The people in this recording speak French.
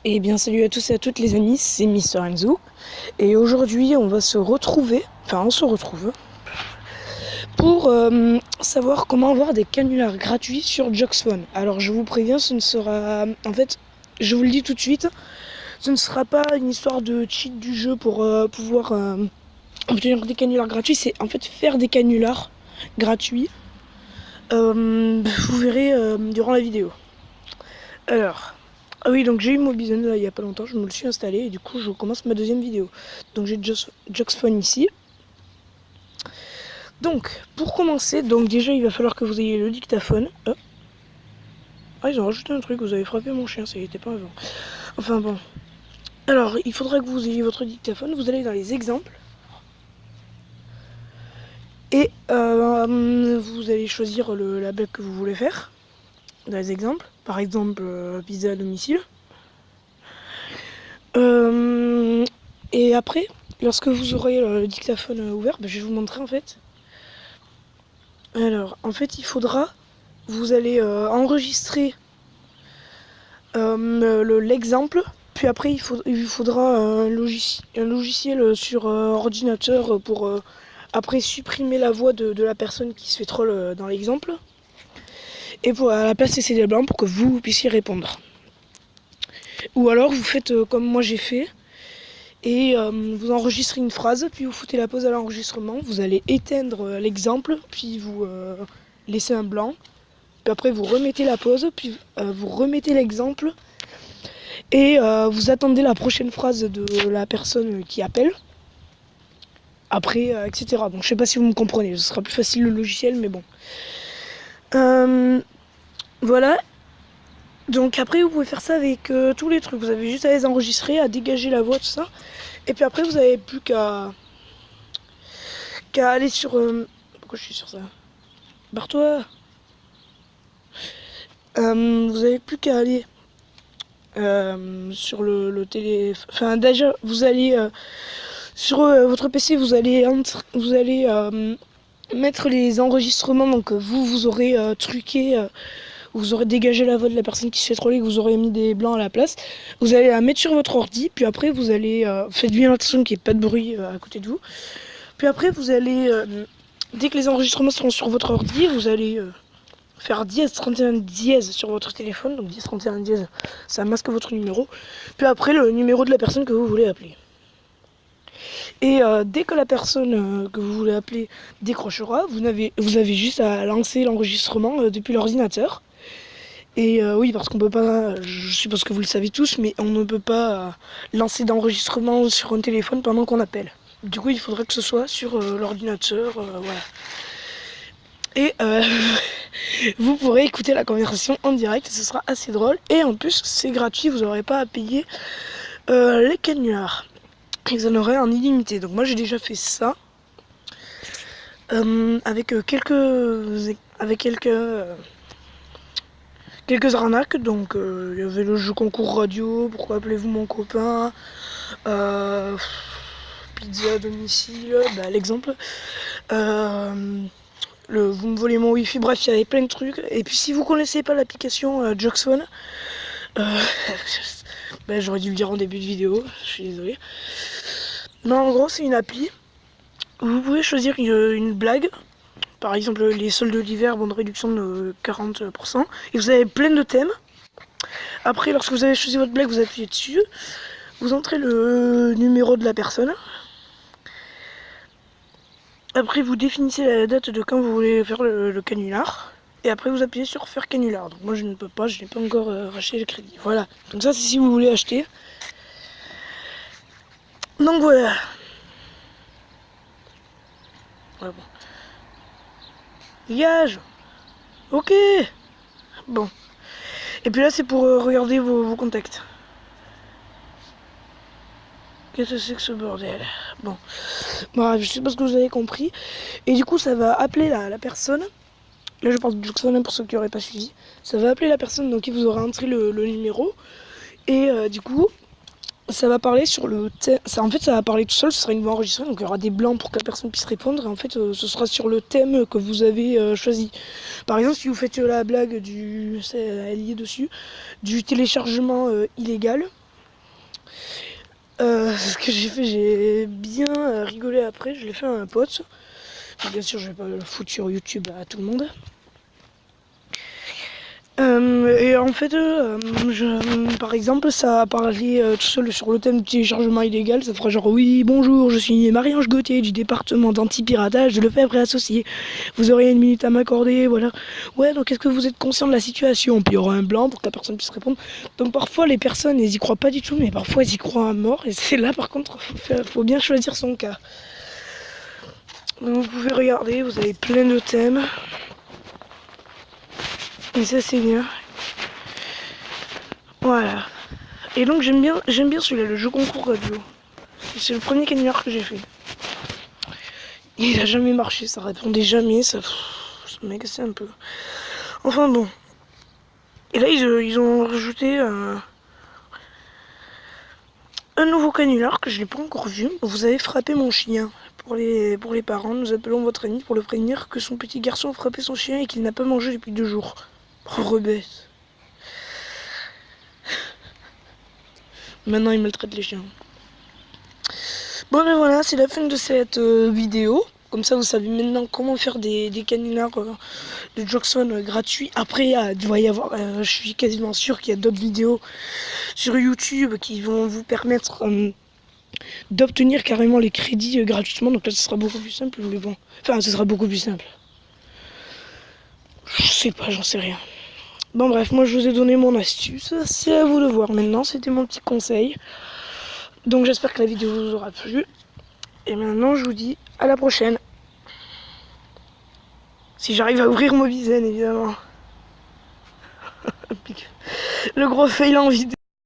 Et bien salut à tous et à toutes les amis, c'est Mister Enzo. Et aujourd'hui on va se retrouver, pour savoir comment avoir des canulars gratuits sur Joxphone. Alors je vous préviens, ce ne sera... En fait, je vous le dis tout de suite, ce ne sera pas une histoire de cheat du jeu pour pouvoir obtenir des canulars gratuits. C'est en fait faire des canulars gratuits. Vous verrez durant la vidéo. Alors... Ah oui, donc j'ai eu Mobizen là il y a pas longtemps, je me le suis installé et du coup je commence ma deuxième vidéo. Donc j'ai Joxphone ici. Donc pour commencer, donc déjà il va falloir que vous ayez le dictaphone. Oh. Ah, ils ont rajouté un truc, vous avez frappé mon chien, ça y était pas avant. Enfin bon. Alors il faudra que vous ayez votre dictaphone, vous allez dans les exemples. Et vous allez choisir la blague que vous voulez faire. Dans les exemples. Par exemple, pizza à domicile. Et après, lorsque vous aurez le dictaphone ouvert, je vais vous montrer en fait. Alors, en fait, il faudra, vous allez enregistrer l'exemple, puis après, il faudra un logiciel sur ordinateur pour après supprimer la voix de la personne qui se fait troll dans l'exemple, et pour à la place laisser des blancs pour que vous puissiez répondre. Ou alors, vous faites comme moi j'ai fait. Et vous enregistrez une phrase, puis vous foutez la pause à l'enregistrement, vous allez éteindre l'exemple, puis vous laissez un blanc, puis après vous remettez la pause, puis vous remettez l'exemple, et vous attendez la prochaine phrase de la personne qui appelle, après, etc. Bon, je sais pas si vous me comprenez, ce sera plus facile le logiciel, mais bon. Voilà. Donc après vous pouvez faire ça avec tous les trucs, vous avez juste à les enregistrer, à dégager la voix, tout ça. Et puis après vous avez plus qu'à aller sur... Pourquoi je suis sur ça? Barre-toi. Vous avez plus qu'à aller sur le télé... Enfin déjà vous allez sur votre PC, vous allez mettre les enregistrements, donc vous aurez truqué... vous aurez dégagé la voix de la personne qui se fait troller, vous aurez mis des blancs à la place. Vous allez la mettre sur votre ordi, puis après vous allez... faites bien attention qu'il n'y ait pas de bruit à côté de vous. Puis après vous allez... dès que les enregistrements seront sur votre ordi, vous allez faire dièse 31 dièse sur votre téléphone. Donc dièse 31 dièse, ça masque votre numéro. Puis après le numéro de la personne que vous voulez appeler. Et dès que la personne que vous voulez appeler décrochera, vous avez juste à lancer l'enregistrement depuis l'ordinateur. Et oui, parce qu'on peut pas, je suppose que vous le savez tous, mais on ne peut pas lancer d'enregistrement sur un téléphone pendant qu'on appelle. Du coup, il faudrait que ce soit sur l'ordinateur, voilà. Et vous pourrez écouter la conversation en direct, ce sera assez drôle. Et en plus, c'est gratuit, vous n'aurez pas à payer les canulars. Ils en auraient en illimité. Donc moi, j'ai déjà fait ça avec quelques arnaques. Donc il y avait le jeu concours radio, pourquoi appelez-vous mon copain, pizza à domicile, l'exemple. Vous me volez mon wifi, bref, il y avait plein de trucs. Et puis si vous connaissez pas l'application Joxphone, j'aurais dû le dire en début de vidéo, je suis désolé. Mais en gros, c'est une appli où vous pouvez choisir une blague. Par exemple, les soldes d'hiver, bonne réduction de 40%. Et vous avez plein de thèmes. Après, lorsque vous avez choisi votre blague, vous appuyez dessus. Vous entrez le numéro de la personne. Après, vous définissez la date de quand vous voulez faire le canular. Et après, vous appuyez sur faire canular. Donc moi, je ne peux pas, je n'ai pas encore racheté le crédit. Voilà. Donc ça, c'est si vous voulez acheter. Donc voilà. Ouais, bon. Dégage. Ok. Bon. Et puis là, c'est pour regarder vos contacts. Qu'est-ce que c'est que ce bordel? Bon. Bref, je sais pas ce que vous avez compris. Et du coup, ça va appeler la personne. Là, je parle de Joxphone pour ceux qui n'auraient pas suivi. Ça va appeler la personne donc qui vous aura entré le numéro. Et du coup, ça va parler sur le thème. En fait, ça va parler tout seul. Ce sera une voix enregistrée. Donc, il y aura des blancs pour que la personne puisse répondre. Et en fait, ce sera sur le thème que vous avez choisi. Par exemple, si vous faites la blague elle y est dessus, du téléchargement illégal. Ce que j'ai fait, j'ai bien rigolé après, je l'ai fait à un pote. Bien sûr, je vais pas le foutre sur YouTube à tout le monde. Et en fait, par exemple, ça a parlé tout seul sur le thème du téléchargement illégal. Ça fera genre oui, bonjour, je suis Marie-Ange Gauthier du département d'anti-piratage de Lefebvre et Associés. Vous aurez 1 minute à m'accorder, voilà. Ouais, donc est-ce que vous êtes conscient de la situation? Puis il y aura un blanc pour que la personne puisse répondre. Donc parfois, les personnes, elles y croient pas du tout, mais parfois, elles y croient à mort. Et c'est là, par contre, faut bien choisir son cas. Donc vous pouvez regarder, vous avez plein de thèmes. Et ça, c'est bien. Voilà. Et donc j'aime bien celui-là, le jeu concours radio. C'est le premier canular que j'ai fait. Il a jamais marché, ça répondait jamais, ça m'a cassé un peu. Enfin bon. Et là ils ont rajouté un nouveau canular que je n'ai pas encore vu. Vous avez frappé mon chien. Pour les parents, nous appelons votre ami pour le prévenir que son petit garçon a frappé son chien et qu'il n'a pas mangé depuis 2 jours. Pauvre bête. Maintenant il maltraite les chiens. Bon ben voilà, c'est la fin de cette vidéo. Comme ça vous savez maintenant comment faire des canulars de Jackson gratuits. Après il doit y avoir, je suis quasiment sûr qu'il y a d'autres vidéos sur YouTube qui vont vous permettre d'obtenir carrément les crédits gratuitement. Donc là ce sera beaucoup plus simple, mais bon. Enfin ce sera beaucoup plus simple. Je sais pas, j'en sais rien. Bon bref, moi je vous ai donné mon astuce. C'est à vous de voir maintenant, c'était mon petit conseil. Donc j'espère que la vidéo vous aura plu. Et maintenant je vous dis à la prochaine. Si j'arrive à ouvrir Mobizen évidemment. Le gros fail en vidéo.